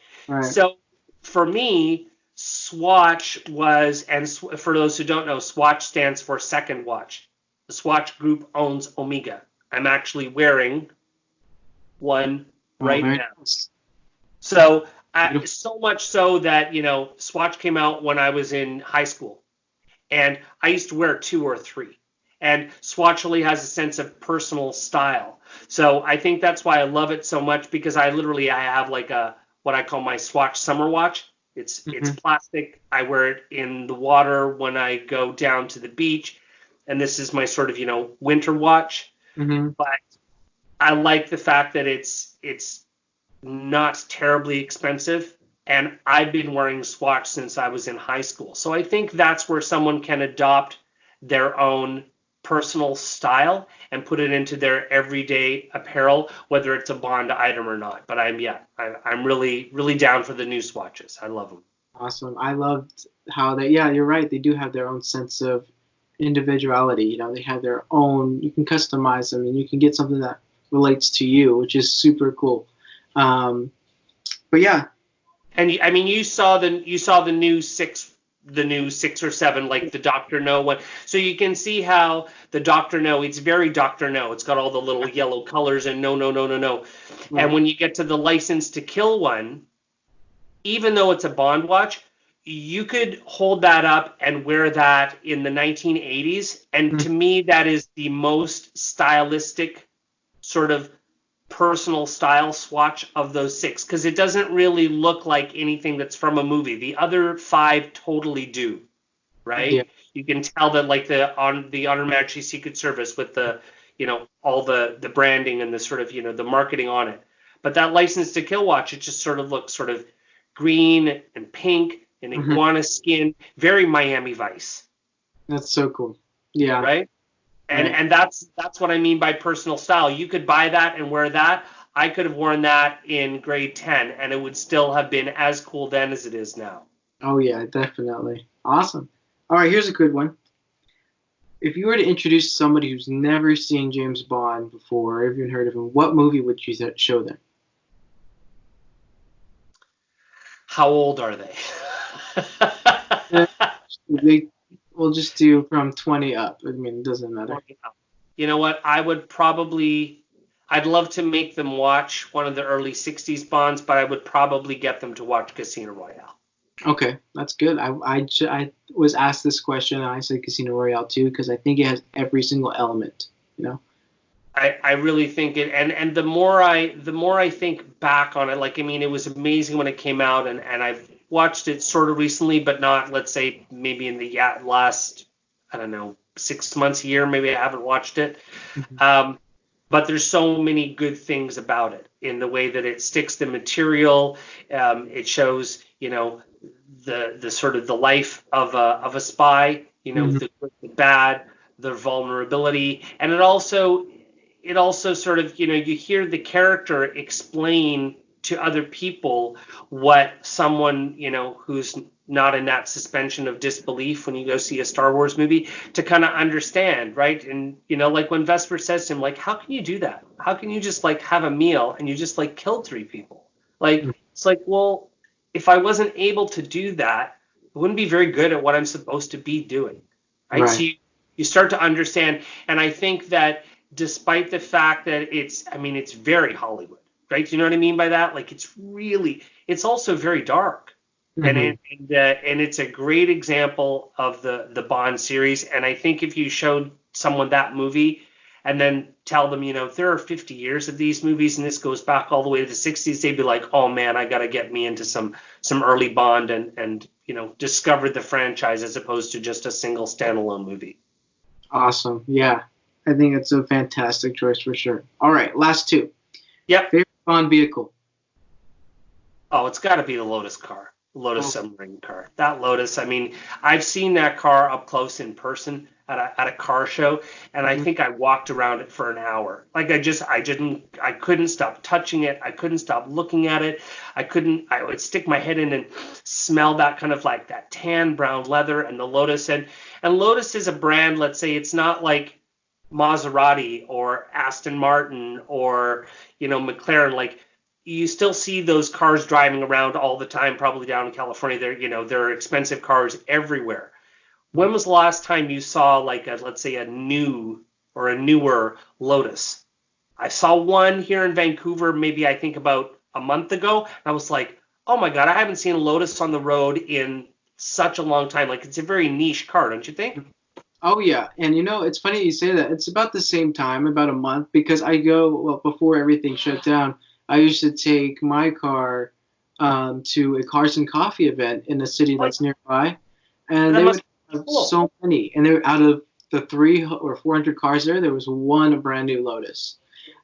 So for me, Swatch was, and for those who don't know, Swatch stands for Second Watch. The Swatch Group owns Omega. I'm actually wearing one right now. So so much so that, Swatch came out when I was in high school, and I used to wear 2 or 3. And Swatch really has a sense of personal style. So I think that's why I love it so much, because I have like what I call my Swatch summer watch. It's plastic. I wear it in the water when I go down to the beach, and this is my sort of winter watch. But I like the fact that it's not terribly expensive, and I've been wearing Swatch since I was in high school. So I think that's where someone can adopt their own personal style and put it into their everyday apparel, whether it's a Bond item or not. But I'm really, really down for the new Swatches. I love them. Awesome. I loved how you're right. They do have their own sense of individuality. They have their own, you can customize them, and you can get something that relates to you, which is super cool. But yeah. And I mean, you saw the new 6 or 7, like the Dr. No one. So you can see how the Dr. No, it's very Dr. No. It's got all the little yellow colors and no. Right. And when you get to the License to Kill one, even though it's a Bond watch, you could hold that up and wear that in the 1980s. And to me, that is the most stylistic sort of personal style swatch of those 6, because it doesn't really look like anything that's from a movie. The other 5 totally do, right? Yeah. You can tell that, like the Honor Majesty Secret Service with the all the branding and the sort of the marketing on it. But that License to Kill watch, it just sort of looks sort of green and pink and iguana skin, very Miami Vice. That's so cool. Yeah. Right? And that's what I mean by personal style. You could buy that and wear that. I could have worn that in grade 10, and it would still have been as cool then as it is now. Oh, yeah, definitely. Awesome. All right, here's a good one. If you were to introduce somebody who's never seen James Bond before, or even heard of him, what movie would you show them? How old are they? We'll just do from 20 up. I mean, it doesn't matter. You know what? I'd love to make them watch one of the early 60s Bonds, but I would probably get them to watch Casino Royale. Okay, that's good. I was asked this question, and I said Casino Royale too, because I think it has every single element, I really think it, and the more I think back on it, like, I mean, it was amazing when it came out, and I've watched it sort of recently, but not, let's say, maybe in the last, I don't know, 6 months, a year, maybe I haven't watched it. But there's so many good things about it in the way that it sticks the material. It shows, the sort of the life of a spy, the good, the bad, the vulnerability, and it also sort of, you hear the character explain to other people what someone, who's not in that suspension of disbelief when you go see a Star Wars movie, to kind of understand, right? And, like when Vesper says to him, like, how can you do that? How can you just, like, have a meal and you just, like, killed 3 people? Like, it's like, well, if I wasn't able to do that, I wouldn't be very good at what I'm supposed to be doing, right? So you start to understand, and I think that despite the fact that it's very Hollywood, right? Do you know what I mean by that? Like, it's also very dark. And it's a great example of the Bond series. And I think if you showed someone that movie and then tell them, there are 50 years of these movies and this goes back all the way to the 60s, they'd be like, oh man, I got to get me into some early Bond and discover the franchise as opposed to just a single standalone movie. Awesome. Yeah. I think it's a fantastic choice for sure. All right, last 2. Yep. Favorite Bond vehicle? Oh, it's got to be the Lotus car. Lotus submarine car. That Lotus, I mean, I've seen that car up close in person at a car show, and I think I walked around it for an hour. Like, I couldn't stop touching it. I couldn't stop looking at it. I would stick my head in and smell that kind of like that tan brown leather and the Lotus. And Lotus is a brand, let's say, it's not like Maserati or Aston Martin or, McLaren. Like, you still see those cars driving around all the time, probably down in California. There are expensive cars everywhere. When was the last time you saw, like, let's say, a new or a newer Lotus? I saw one here in Vancouver, maybe I think about a month ago, and I was like, oh my God, I haven't seen a Lotus on the road in such a long time. Like, it's a very niche car, don't you think? Oh yeah, and it's funny you say that. It's about the same time, about a month, because I go before everything shut down. I used to take my car to a Cars and Coffee event in a city that's nearby, and That they must would have be cool. so many. And they're out of the 300 or 400 cars there was one brand new Lotus,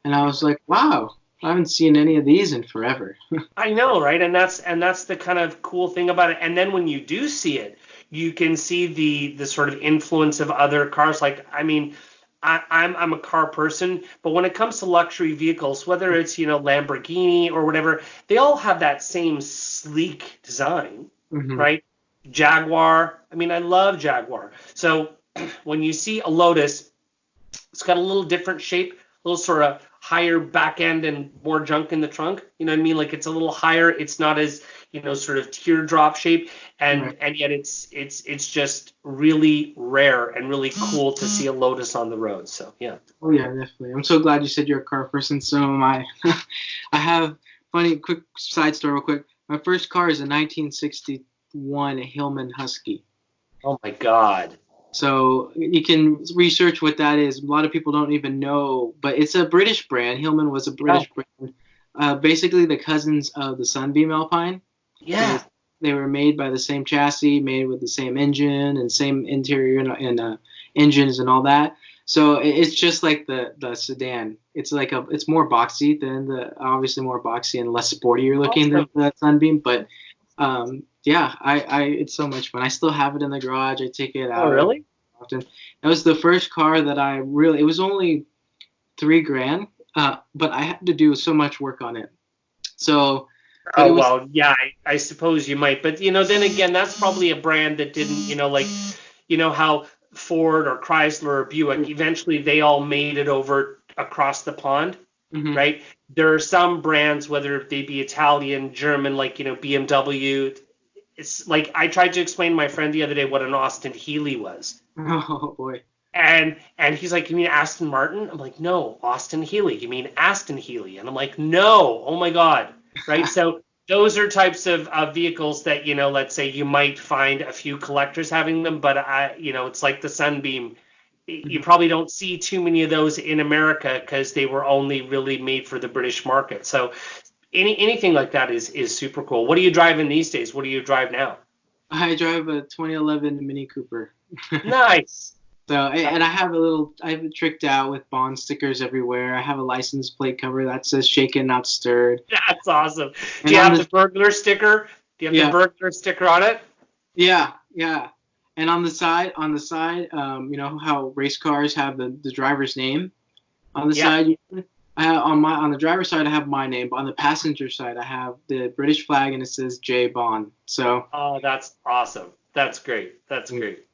and I was like, wow, I haven't seen any of these in forever. I know, right? And that's the kind of cool thing about it. And then when you do see it, you can see the sort of influence of other cars. Like, I mean, I'm a car person, but when it comes to luxury vehicles, whether it's Lamborghini or whatever, they all have that same sleek design, Hmm. right? Jaguar. I mean, I love Jaguar. So when you see a Lotus, it's got a little different shape, a little sort of higher back end and more junk in the trunk. You know what I mean? Like, it's a little higher. It's not as sort of teardrop shape, Right. and yet it's just really rare and really cool to see a Lotus on the road. So yeah. Oh yeah, definitely. I'm so glad you said you're a car person. So am I. I have funny quick side story real quick. My first car is a 1961 Hillman Husky. Oh my God. So you can research what that is. A lot of people don't even know, but it's a British brand. Hillman was a British brand. Basically the cousins of the Sunbeam Alpine. Yeah. They were made by the same chassis, made with the same engine and same interior and engines and all that. So it's just like the sedan. It's it's more boxy than obviously more boxy and less sportier looking than the Sunbeam. But yeah, I it's so much fun. I still have it in the garage. I take it out Oh really? often. That was the first car that I really. It was only $3,000, but I had to do so much work on it. So. But it Oh was. well, yeah, I suppose you might, but then again, that's probably a brand that didn't, like, how Ford or Chrysler or Buick eventually they all made it over across the pond, Mhm. right? There are some brands, whether they be Italian, German, like BMW. It's like I tried to explain to my friend the other day what an Austin Healey was. Oh boy. And he's like, you mean Aston Martin? I'm like, no, Austin Healey. You mean Aston Healey? And I'm like, no, oh my God. Right. So those are types of vehicles that, let's say you might find a few collectors having them, but it's like the Sunbeam. You probably don't see too many of those in America because they were only really made for the British market. So anything like that is super cool. What are you driving these days? What do you drive now? I drive a 2011 Mini Cooper. Nice. So, and I have it tricked out with Bond stickers everywhere. I have a license plate cover that says shaken, not stirred. That's awesome. And Do you on have the, the burglar sticker? Do you have yeah, the burglar sticker on it? yeah, yeah. And on the side, how race cars have the driver's name on the Yeah. side. On the driver's side, I have my name, but on the passenger side, I have the British flag and it says J Bond. So. Oh, that's awesome. That's great. That's great.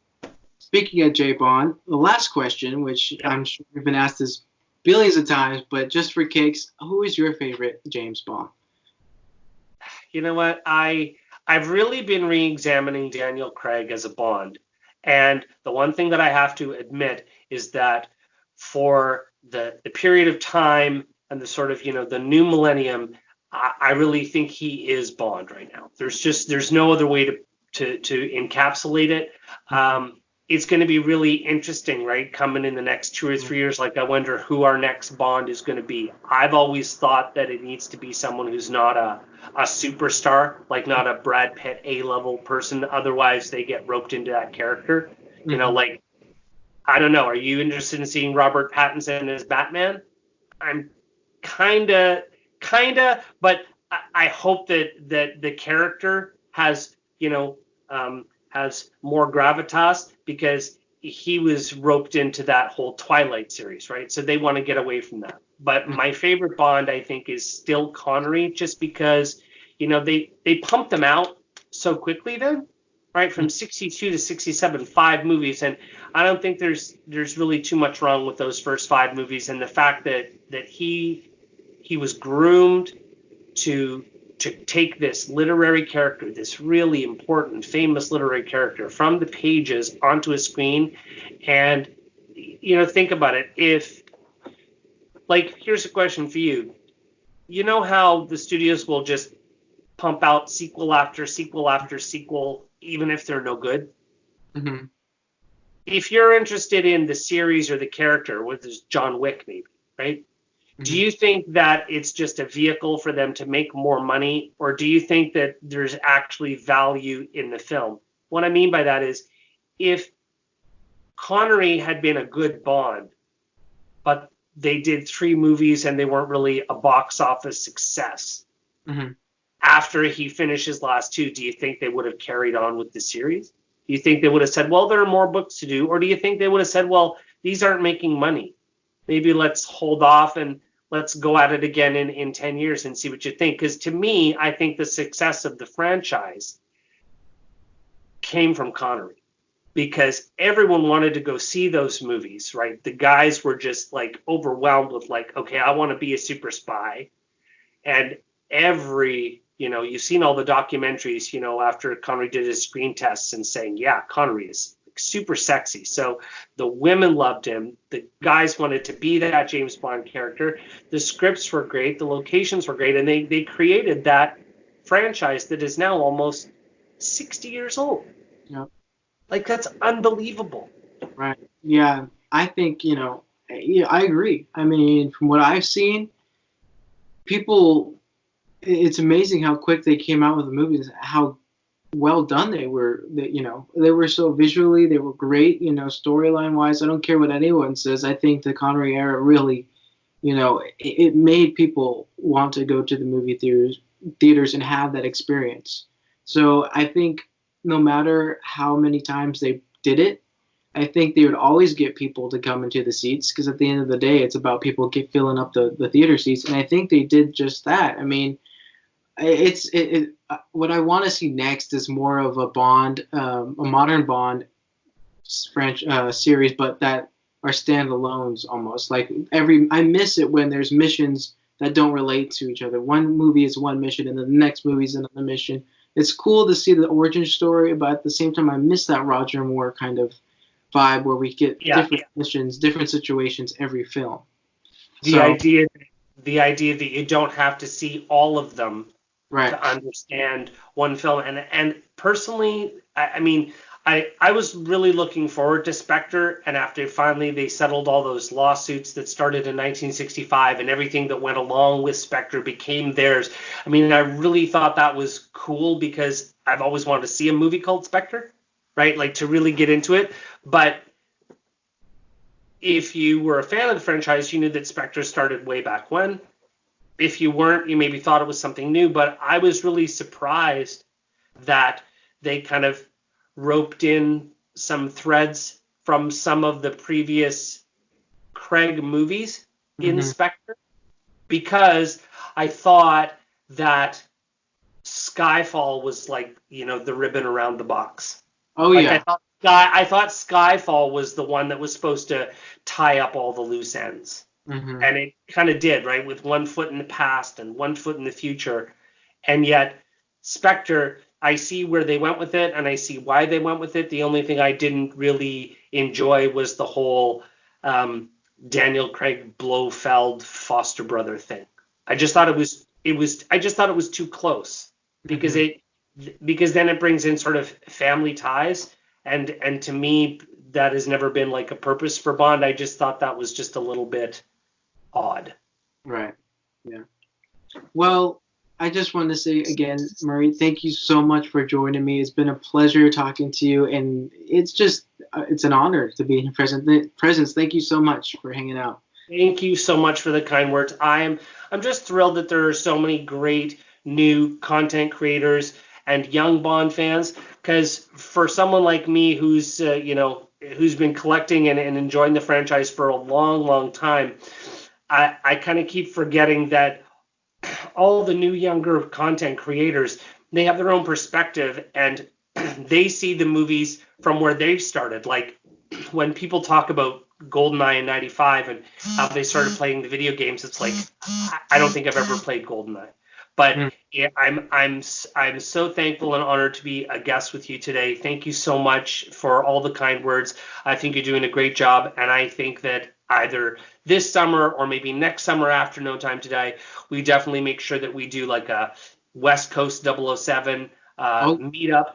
Speaking of J Bond, the last question, which Yep. I'm sure you've been asked this billions of times, but just for kicks, who is your favorite James Bond? You know what? I've really been re-examining Daniel Craig as a Bond, and the one thing that I have to admit is that for the period of time and the sort of the new millennium, I really think he is Bond right now. There's no other way to encapsulate it. It's going to be really interesting, right? Coming in the next 2 or 3 years, like I wonder who our next Bond is going to be. I've always thought that it needs to be someone who's not a superstar, like not a Brad Pitt A-level person. Otherwise, they get roped into that character. Like, I don't know. Are you interested in seeing Robert Pattinson as Batman? I'm kinda, but I hope that the character has, has more gravitas because he was roped into that whole Twilight series, right? So they want to get away from that. But my favorite Bond, I think, is still Connery, just because, they pumped them out so quickly then, right? From 62 to 67, 5 movies. And I don't think there's really too much wrong with those first 5 movies. And the fact that he was groomed to take this literary character, this really important, famous literary character, from the pages onto a screen. And, think about it. If, like, here's a question for you. you know how the studios will just pump out sequel after sequel after sequel, even if they're no good? Mm-hmm. If you're interested in the series or the character, which is John Wick maybe, right? Do Mm-hmm. you think that it's just a vehicle for them to make more money, or do you think that there's actually value in the film? What I mean by that is, if Connery had been a good Bond, but they did 3 movies and they weren't really a box office success, Mm-hmm. after he finished his last 2, do you think they would have carried on with the series? Do you think they would have said, well, there are more books to do? Or do you think they would have said, well, these aren't making money, maybe let's hold off and let's go at it again in 10 years and see what you think? Because to me, I think the success of the franchise came from Connery, because everyone wanted to go see those movies, right? The guys were just like overwhelmed with like, okay, I want to be a super spy. And you've seen all the documentaries, after Connery did his screen tests and saying, yeah, Connery is super sexy. So the women loved him. The guys wanted to be that James Bond character. The scripts were great. The locations were great. And they created that franchise that is now almost 60 years old. Yeah. Like, that's unbelievable. Right. Yeah. I think, yeah, I agree. I mean, from what I've seen, people, it's amazing how quick they came out with the movies, how well done they were. They were so visually, they were great, storyline wise. I don't care what anyone says. I think the Connery era really, it made people want to go to the movie theaters and have that experience. So I think no matter how many times they did it, I think they would always get people to come into the seats, because at the end of the day, it's about people filling up the theater seats. And I think they did just that. I mean, what I want to see next is more of a Bond, a modern Bond series, but that are standalones almost. Like I miss it when there's missions that don't relate to each other. One movie is one mission, and then the next movie is another mission. It's cool to see the origin story, but at the same time, I miss that Roger Moore kind of vibe where we get different missions, different situations every film. The idea that you don't have to see all of them to understand one film. And personally, I mean, I was really looking forward to Spectre, and after finally they settled all those lawsuits that started in 1965 and everything that went along with Spectre became theirs. I mean, I really thought that was cool, because I've always wanted to see a movie called Spectre, right? Like, to really get into it. But if you were a fan of the franchise, you knew that Spectre started way back when. If you weren't, you maybe thought it was something new. But I was really surprised that they kind of roped in some threads from some of the previous Craig movies in Spectre, because I thought that Skyfall was like, the ribbon around the box. Oh, like, yeah. I thought Skyfall was the one that was supposed to tie up all the loose ends. Mm-hmm. And it kind of did, right? With one foot in the past and one foot in the future. And yet, Spectre, I see where they went with it, and I see why they went with it. The only thing I didn't really enjoy was the whole Daniel Craig Blofeld foster brother thing. I just thought it was too close, because because then it brings in sort of family ties, and to me that has never been like a purpose for Bond. I just thought that was just a little bit odd. Right. Yeah. Well, I just want to say again, Murray, thank you so much for joining me. It's been a pleasure talking to you, and it's an honor to be in your presence. Thank you so much for hanging out. Thank you so much for the kind words. I'm just thrilled that there are so many great new content creators and young Bond fans, because for someone like me who's been collecting and enjoying the franchise for a long, long time, I kind of keep forgetting that all the new younger content creators, they have their own perspective, and they see the movies from where they started. Like, when people talk about GoldenEye in '95 and how they started playing the video games, it's like, I don't think I've ever played GoldenEye. But yeah, I'm so thankful and honored to be a guest with you today. Thank you so much for all the kind words. I think you're doing a great job, and I think that either this summer or maybe next summer after No Time to Die, we definitely make sure that we do like a West Coast 007 meetup.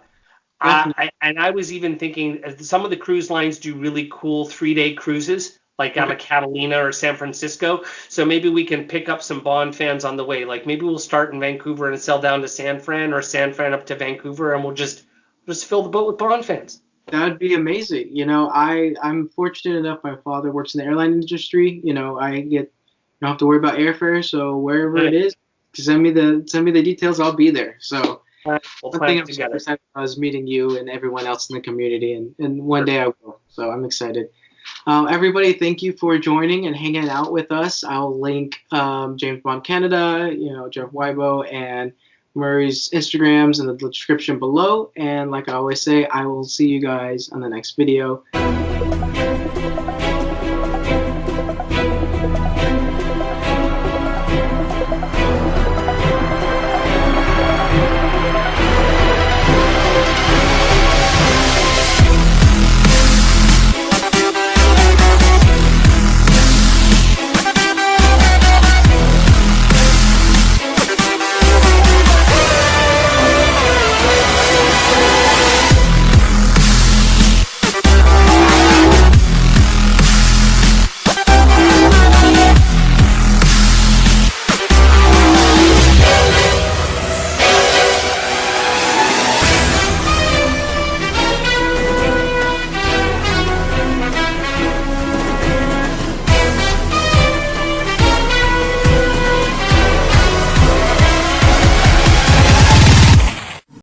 And I was even thinking some of the cruise lines do really cool 3-day cruises, like out of Catalina or San Francisco. So maybe we can pick up some Bond fans on the way. Like maybe we'll start in Vancouver and sail down to San Fran, or San Fran up to Vancouver, and we'll just fill the boat with Bond fans. That would be amazing. You know, I'm fortunate enough. My father works in the airline industry. You know, don't have to worry about airfare. So wherever it is, send me the details. I'll be there. So we'll one thing I'm super excited about is meeting you and everyone else in the community. And one day I will. So I'm excited. Everybody, thank you for joining and hanging out with us. I'll link James Bond Canada, Jeff Weibo, and Murray's Instagrams in the description below. And like I always say, I will see you guys on the next video.